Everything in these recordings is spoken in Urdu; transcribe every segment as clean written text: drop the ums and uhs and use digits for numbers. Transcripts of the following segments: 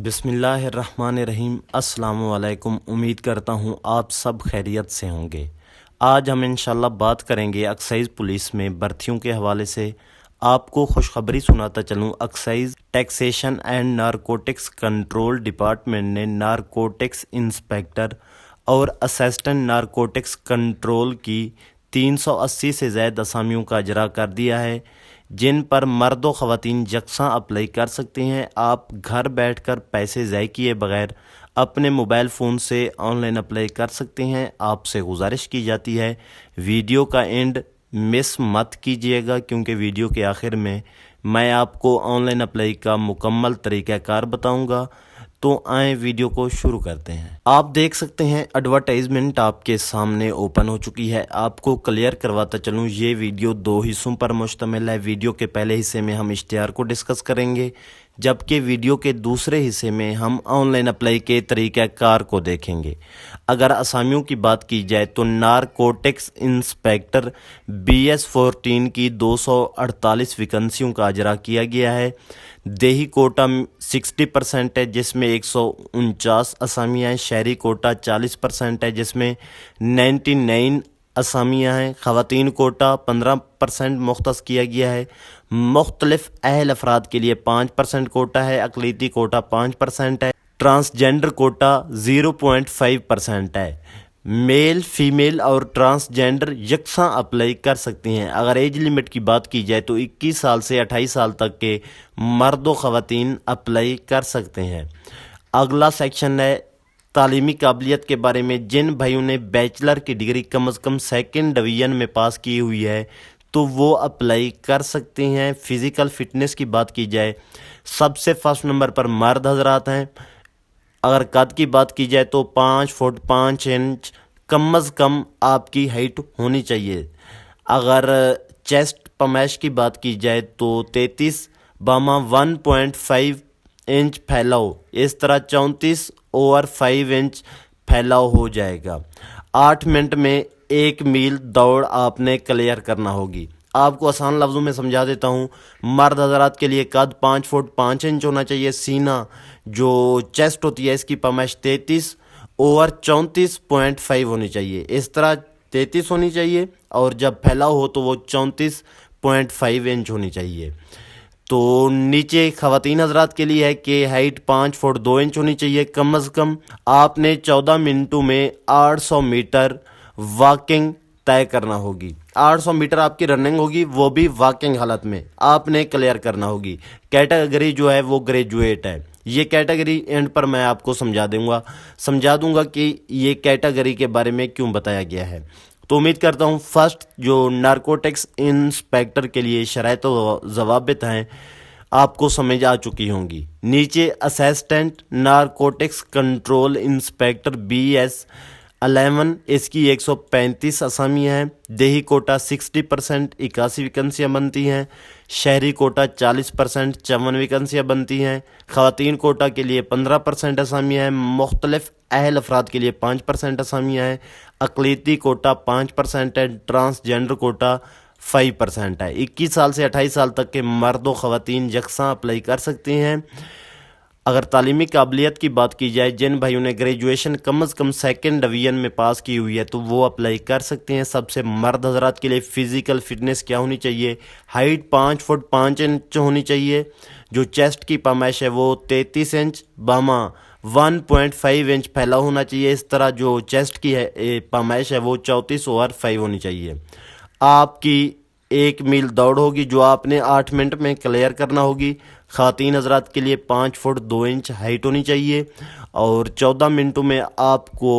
بسم اللہ الرحمن الرحیم۔ السلام علیکم۔ امید کرتا ہوں آپ سب خیریت سے ہوں گے۔ آج ہم انشاءاللہ بات کریں گے ایکسائز پولیس میں بھرتیوں کے حوالے سے۔ آپ کو خوشخبری سناتا چلوں، excise taxation and narcotics control department نے نارکوٹکس انسپیکٹر اور اسسٹنٹ نارکوٹکس کنٹرول کی 380 سے زائد اسامیوں کا اجرا کر دیا ہے، جن پر مرد و خواتین یکساں اپلائی کر سکتے ہیں۔ آپ گھر بیٹھ کر پیسے ضائع کیے بغیر اپنے موبائل فون سے آن لائن اپلائی کر سکتے ہیں۔ آپ سے گزارش کی جاتی ہے ویڈیو کا اینڈ مس مت کیجیے گا، کیونکہ ویڈیو کے آخر میں آپ کو آن لائن اپلائی کا مکمل طریقہ کار بتاؤں گا۔ تو آئیں ویڈیو کو شروع کرتے ہیں۔ آپ دیکھ سکتے ہیں ایڈورٹائزمنٹ آپ کے سامنے اوپن ہو چکی ہے۔ آپ کو کلیئر کرواتا چلوں، یہ ویڈیو 2 حصوں پر مشتمل ہے۔ ویڈیو کے پہلے حصے میں ہم اشتہار کو ڈسکس کریں گے، جبکہ ویڈیو کے دوسرے حصے میں ہم آن لائن اپلائی کے طریقہ کار کو دیکھیں گے۔ اگر اسامیوں کی بات کی جائے تو نارکوٹکس انسپیکٹر BS 14 کی 248 ویکنسیوں کا اجرا کیا گیا ہے۔ دیہی کوٹا 60% ہے، جس میں 149 اسامیاں ہیں۔ شہری کوٹا 40% ہے، جس میں 99 اسامیاں ہیں۔ خواتین کوٹا 15% مختص کیا گیا ہے۔ مختلف اہل افراد کے لیے 5% کوٹا ہے۔ اقلیتی کوٹا 5% ہے۔ ٹرانسجینڈر کوٹا 0.5% ہے۔ میل، فیمیل اور ٹرانسجینڈر یکساں اپلائی کر سکتے ہیں۔ اگر ایج لمٹ کی بات کی جائے تو 21 سال سے 28 سال تک کے مرد و خواتین اپلائی کر سکتے ہیں۔ اگلا سیکشن ہے تعلیمی قابلیت کے بارے میں۔ جن بھائیوں نے بیچلر کی ڈگری کم از کم 2nd ڈویژن میں پاس کی ہوئی ہے تو وہ اپلائی کر سکتے ہیں۔ فزیکل فٹنس کی بات کی جائے، سب سے فرسٹ نمبر پر مرد حضرات ہیں۔ اگر قد کی بات کی جائے تو 5 فٹ 5 انچ کم از کم آپ کی ہائٹ ہونی چاہیے۔ اگر چیسٹ پیمائش کی بات کی جائے تو 33 باما 1.5 انچ پھیلاؤ، اس طرح 34 اوور 5 انچ پھیلاؤ ہو جائے گا۔ 8 منٹ میں 1 میل دوڑ آپ نے کلیئر کرنا ہوگی۔ آپ کو آسان لفظوں میں سمجھا دیتا ہوں۔ مرد حضرات کے لیے قد 5 فٹ 5 انچ ہونا چاہیے۔ سینہ جو چیسٹ ہوتی ہے اس کی پیمائش 33 اوور 34.5 ہونی چاہیے۔ اس طرح 33 ہونی چاہیے، اور جب پھیلاؤ ہو تو وہ 34.5 انچ ہونی چاہیے۔ تو نیچے خواتین حضرات کے لیے ہے کہ ہائٹ 5 فٹ 2 انچ ہونی چاہیے کم از کم۔ آپ نے 14 منٹوں میں 800 میٹر واکنگ طے کرنا ہوگی۔ 800 میٹر آپ کی رننگ ہوگی، وہ بھی واکنگ حالت میں آپ نے کلیئر کرنا ہوگی۔ کیٹیگری جو ہے وہ گریجویٹ ہے۔ یہ کیٹیگری اینڈ پر میں آپ کو سمجھا دوں گا کہ یہ کیٹیگری کے بارے میں کیوں بتایا گیا ہے۔ تو امید کرتا ہوں فرسٹ جو نارکوٹکس انسپیکٹر کے لیے شرائط و ضوابط ہیں آپ کو سمجھ آ چکی ہوں گی۔ نیچے assistant narcotics control inspector BS 11، اس کی 135 اسامیاں ہیں۔ دیہی کوٹا 60%، 81 ویکنسیاں بنتی ہیں۔ شہری کوٹا 40%، 54 ویکنسیاں بنتی ہیں۔ خواتین کوٹا کے لیے 15% اسامیاں ہیں۔ مختلف اہل افراد کے لیے 5% اسامیاں ہیں۔ اقلیتی کوٹا 5% ہے۔ ٹرانسجینڈر کوٹا 5% ہے۔ 21 سال سے 28 سال تک کے مرد و خواتین یکساں اپلائی کر سکتے ہیں۔ اگر تعلیمی قابلیت کی بات کی جائے، جن بھائیوں نے گریجویشن کم از کم 2nd ڈویژن میں پاس کی ہوئی ہے تو وہ اپلائی کر سکتے ہیں۔ سب سے مرد حضرات کے لیے فزیکل فٹنس کیا ہونی چاہیے؟ ہائٹ 5 فٹ 5 انچ ہونی چاہیے۔ جو چیسٹ کی پیمائش ہے وہ 33 انچ باما 1.5 انچ پھیلا ہونا چاہیے۔ اس طرح جو چیسٹ کی پیمائش ہے وہ 34 اوور 5 ہونی چاہیے۔ آپ کی 1 میل دوڑ ہوگی جو آپ نے 8 منٹ میں کلیئر کرنا ہوگی۔ خواتین حضرات کے لیے 5 فٹ 2 انچ ہائٹ ہونی چاہیے، اور 14 منٹوں میں آپ کو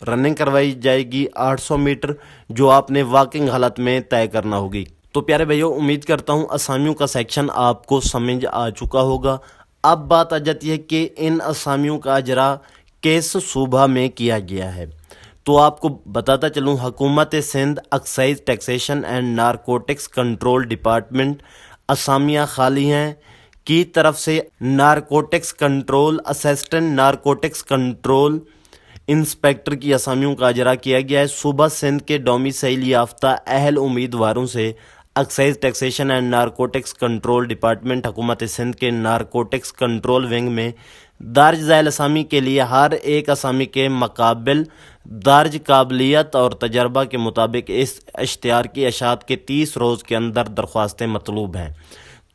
رننگ کروائی جائے گی 800 میٹر، جو آپ نے واکنگ حالت میں طے کرنا ہوگی۔ تو پیارے بھائیو، امید کرتا ہوں اسامیوں کا سیکشن آپ کو سمجھ آ چکا ہوگا۔ اب بات آ جاتی ہے کہ ان اسامیوں کا اجرا کس صوبہ میں کیا گیا ہے۔ تو آپ کو بتاتا چلوں، حکومت Sindh excise taxation and narcotics control department اسامیاں خالی ہیں کی طرف سے narcotics control assistant narcotics control inspector کی اسامیوں کا اجرا کیا گیا ہے۔ صوبہ سندھ کے ڈومیسائل یافتہ اہل امیدواروں سے excise taxation and narcotics control department حکومت سندھ کے نارکوٹکس کنٹرول ونگ میں درج ذیل اسامی کے لیے ہر ایک اسامی کے مقابل درج قابلیت اور تجربہ کے مطابق اس اشتہار کی اشاعت کے 30 روز کے اندر درخواستیں مطلوب ہیں۔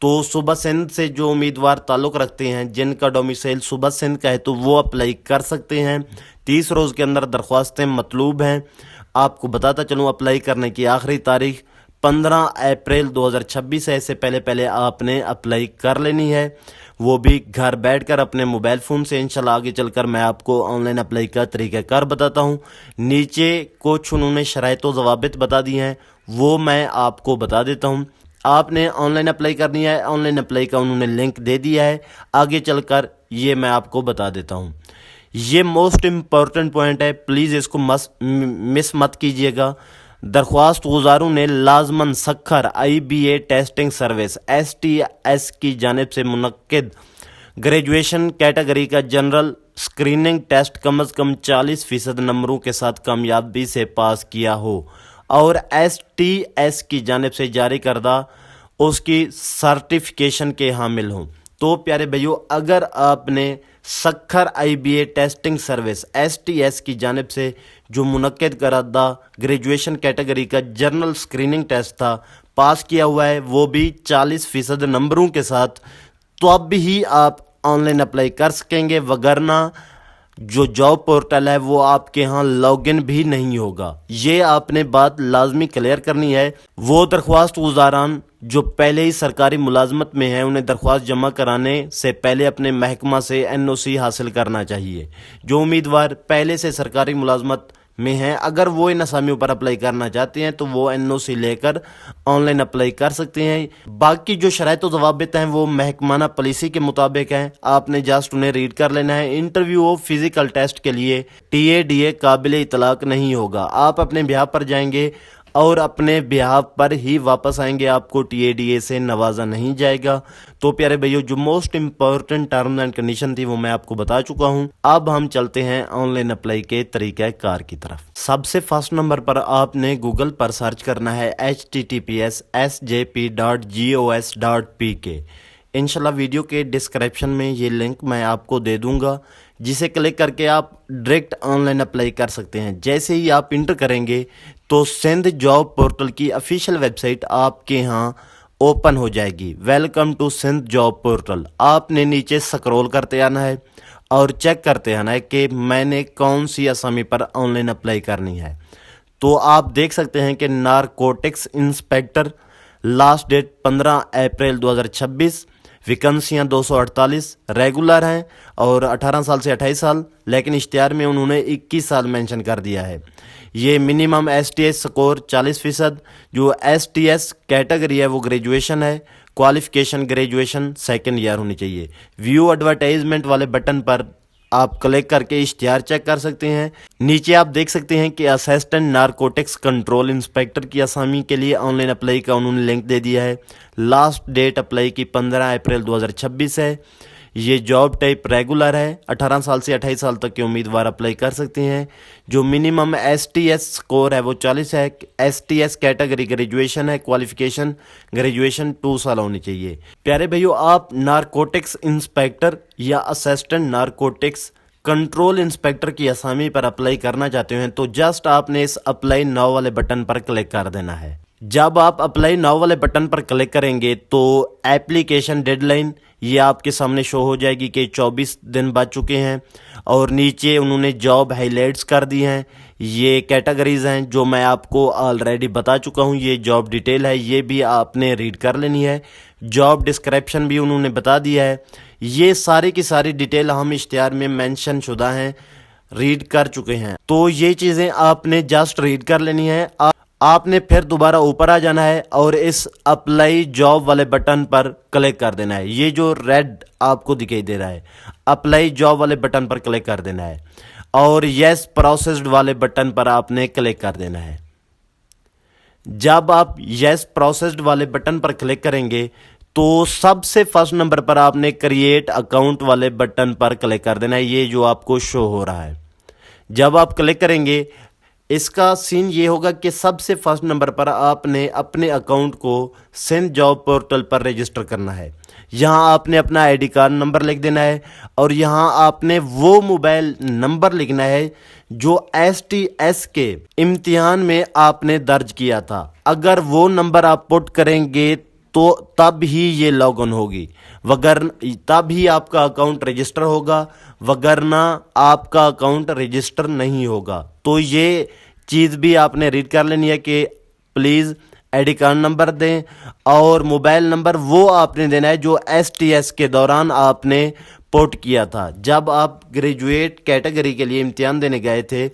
تو صوبہ سندھ سے جو امیدوار تعلق رکھتے ہیں، جن کا ڈومیسائل صوبہ سندھ کا ہے، تو وہ اپلائی کر سکتے ہیں۔ 30 روز کے اندر درخواستیں مطلوب ہیں۔ آپ کو بتاتا چلوں اپلائی کرنے کی آخری تاریخ 15 اپریل 2026 ہے۔ اس سے پہلے آپ نے اپلائی کر لینی ہے، وہ بھی گھر بیٹھ کر اپنے موبائل فون سے۔ انشاءاللہ آگے چل کر میں آپ کو آن لائن اپلائی کا طریقہ کار بتاتا ہوں۔ نیچے کچھ انہوں نے شرائط و ضوابط بتا دی ہیں، وہ میں آپ کو بتا دیتا ہوں۔ آپ نے آن لائن اپلائی کرنی ہے، آن لائن اپلائی کا انہوں نے لنک دے دیا ہے، آگے چل کر یہ میں آپ کو بتا دیتا ہوں۔ یہ موسٹ امپورٹنٹ پوائنٹ ہے، پلیز اس کو مس مت کیجیے گا۔ درخواست گزاروں نے لازماً Sukkur IBA testing service STS کی جانب سے منعقد گریجویشن کیٹیگری کا جنرل اسکریننگ ٹیسٹ کم از کم 40% نمبروں کے ساتھ کامیابی سے پاس کیا ہو اور STS کی جانب سے جاری کردہ اس کی سرٹیفکیشن کے حامل ہوں۔ تو پیارے بھائیو، اگر آپ نے Sukkur IBA testing service STS کی جانب سے جو منعقد کردہ گریجویشن کیٹیگری کا جنرل اسکریننگ ٹیسٹ تھا پاس کیا ہوا ہے، وہ بھی 40% نمبروں کے ساتھ، تو اب بھی آپ آن لائن اپلائی کر سکیں گے، وگرنہ جو جاب پورٹل ہے وہ آپ کے ہاں لاگ ان بھی نہیں ہوگا۔ یہ آپ نے بات لازمی کلیئر کرنی ہے۔ وہ درخواست گزاران جو پہلے ہی سرکاری ملازمت میں ہیں، انہیں درخواست جمع کرانے سے پہلے اپنے محکمہ سے NOC حاصل کرنا چاہیے۔ جو امیدوار پہلے سے سرکاری ملازمت میں ہیں، اگر وہ ان اسامیوں پر اپلائی کرنا چاہتے ہیں تو وہ NOC لے کر آن لائن اپلائی کر سکتے ہیں۔ باقی جو شرائط و ضوابط ہیں وہ محکمانہ پالیسی کے مطابق ہیں، آپ نے جسٹ انہیں ریڈ کر لینا ہے۔ انٹرویو اور فزیکل ٹیسٹ کے لیے TADA قابل اطلاق نہیں ہوگا۔ آپ اپنے بیہاف پر جائیں گے اور اپنے بیہاف پر ہی واپس آئیں گے، آپ کو TADA سے نوازا نہیں جائے گا۔ تو پیارے بھائیو، جو most important terms and condition تھی وہ میں آپ کو بتا چکا ہوں۔ اب ہم چلتے ہیں آن لائن اپلائی کے طریقہ کار کی طرف۔ سب سے فرسٹ نمبر پر آپ نے گوگل پر سرچ کرنا ہے https://sjp.gos.pk۔ انشاءاللہ ویڈیو کے ڈسکرپشن میں یہ لنک میں آپ کو دے دوں گا، جسے کلک کر کے آپ ڈائریکٹ آن لائن اپلائی کر سکتے ہیں۔ جیسے ہی آپ انٹر کریں گے تو سندھ جاب پورٹل کی افیشیل ویب سائٹ آپ کے ہاں اوپن ہو جائے گی۔ Welcome to Sindh job portal. آپ نے نیچے سکرول کرتے آنا ہے اور چیک کرتے آنا ہے کہ میں نے کون سی اسامی پر آن لائن اپلائی کرنی ہے۔ تو آپ دیکھ سکتے ہیں کہ narcotics inspector, last date 15 April 2026، ویکنسیاں 248 ریگولر ہیں اور 18 سال سے 28 سال، لیکن اشتہار میں انہوں نے 21 سال مینشن کر دیا ہے۔ یہ منیمم STS سکور 40%، جو STS کیٹیگری ہے وہ گریجویشن ہے، کوالیفیکیشن گریجویشن سیکنڈ ایئر ہونی چاہیے۔ ویو ایڈورٹائزمنٹ والے بٹن پر آپ کلک کر کے اشتہار چیک کر سکتے ہیں۔ نیچے آپ دیکھ سکتے ہیں کہ اسسٹنٹ نارکوٹکس کنٹرول انسپیکٹر کی اسامی کے لیے آن لائن اپلائی کا انہوں نے لنک دے دیا ہے۔ لاسٹ ڈیٹ اپلائی کی 15 اپریل 2026 ہے۔ یہ جاب ٹائپ ریگولر ہے، 18 سال سے 28 سال تک کے امیدوار اپلائی کر سکتے ہیں۔ جو منیمم STS سکور ہے وہ 40 ہے۔ STS کیٹیگری گریجویشن ہے، کوالیفیکیشن گریجویشن 2 سال ہونی چاہیے۔ پیارے بھائیو، آپ نارکوٹکس انسپیکٹر یا اسسٹنٹ نارکوٹکس کنٹرول انسپیکٹر کی اسامی پر اپلائی کرنا چاہتے ہیں تو جسٹ آپ نے اس اپلائی ناؤ والے بٹن پر کلک کر دینا ہے۔ جب آپ اپلائی ناؤ والے بٹن پر کلک کریں گے تو ایپلیکیشن ڈیڈ لائن یہ آپ کے سامنے شو ہو جائے گی کہ 24 دن بچ چکے ہیں، اور نیچے انہوں نے جاب ہائی لائٹس کر دی ہیں۔ یہ کیٹیگریز ہیں جو میں آپ کو آلریڈی بتا چکا ہوں، یہ جاب ڈیٹیل ہے، یہ بھی آپ نے ریڈ کر لینی ہے۔ جاب ڈسکرپشن بھی انہوں نے بتا دیا ہے۔ یہ ساری کی ساری ڈیٹیل ہم اشتہار میں مینشن شدہ ہیں، ریڈ کر چکے ہیں، تو یہ چیزیں آپ نے جسٹ ریڈ کر لینی ہے۔ آپ نے پھر دوبارہ اوپر آ جانا ہے اور اس اپلائی جاب والے بٹن پر کلک کر دینا ہے۔ یہ جو ریڈ آپ کو دکھائی دے رہا ہے، اپلائی جاب والے بٹن پر کلک کر دینا ہے اور یس پروسیسڈ والے بٹن پر آپ نے کلک کر دینا ہے۔ جب آپ یس پروسیسڈ والے بٹن پر کلک کریں گے تو سب سے فرسٹ نمبر پر آپ نے کریٹ اکاؤنٹ والے بٹن پر کلک کر دینا ہے، یہ جو آپ کو شو ہو رہا ہے۔ جب آپ کلک کریں گے اس کا سین یہ ہوگا کہ سب سے فرسٹ نمبر پر آپ نے اپنے اکاؤنٹ کو سندھ جاب پورٹل پر رجسٹر کرنا ہے۔ یہاں آپ نے اپنا آئی ڈی کارڈ نمبر لکھ دینا ہے اور یہاں آپ نے وہ موبائل نمبر لکھنا ہے جو STS کے امتحان میں آپ نے درج کیا تھا۔ اگر وہ نمبر آپ پٹ کریں گے تو تب ہی یہ لاگ ان ہوگی، تب ہی آپ کا اکاؤنٹ رجسٹر ہوگا، وگرنہ آپ کا اکاؤنٹ رجسٹر نہیں ہوگا۔ تو یہ چیز بھی آپ نے ریڈ کر لینی ہے کہ please I D card number دیں اور موبائل نمبر وہ آپ نے دینا ہے جو STS کے دوران آپ نے پوٹ کیا تھا۔ جب آپ گریجویٹ کیٹیگری کے لیے امتحان دینے گئے تھے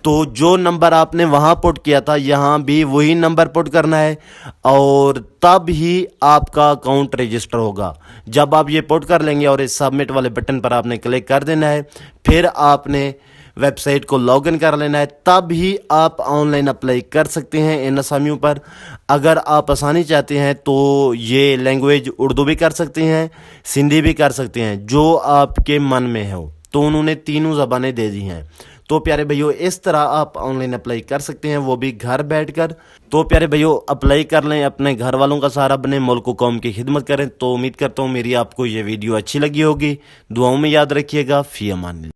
تو جو نمبر آپ نے وہاں پوٹ کیا تھا یہاں بھی وہی نمبر پوٹ کرنا ہے اور تب ہی آپ کا اکاؤنٹ رجسٹر ہوگا۔ جب آپ یہ پوٹ کر لیں گے اور اس سبمٹ والے بٹن پر آپ نے کلک کر دینا ہے، پھر آپ نے ویب سائٹ کو لاگ ان کر لینا ہے، تب ہی آپ آن لائن اپلائی کر سکتے ہیں ان اسامیوں پر۔ اگر آپ آسانی چاہتے ہیں تو یہ لینگویج اردو بھی کر سکتے ہیں، سندھی بھی کر سکتے ہیں، جو آپ کے من میں ہو۔ تو انہوں نے تینوں زبانیں دے دی ہیں۔ تو پیارے بھائیو اس طرح آپ آن لائن اپلائی کر سکتے ہیں، وہ بھی گھر بیٹھ کر۔ تو پیارے بھائیو اپلائی کر لیں، اپنے گھر والوں کا سہارا بنیں، ملک و قوم کی خدمت کریں۔ تو امید کرتا ہوں میری آپ کو یہ ویڈیو اچھی لگی ہوگی۔ دعاؤں میں یاد رکھیے گا۔ فی امان اللہ۔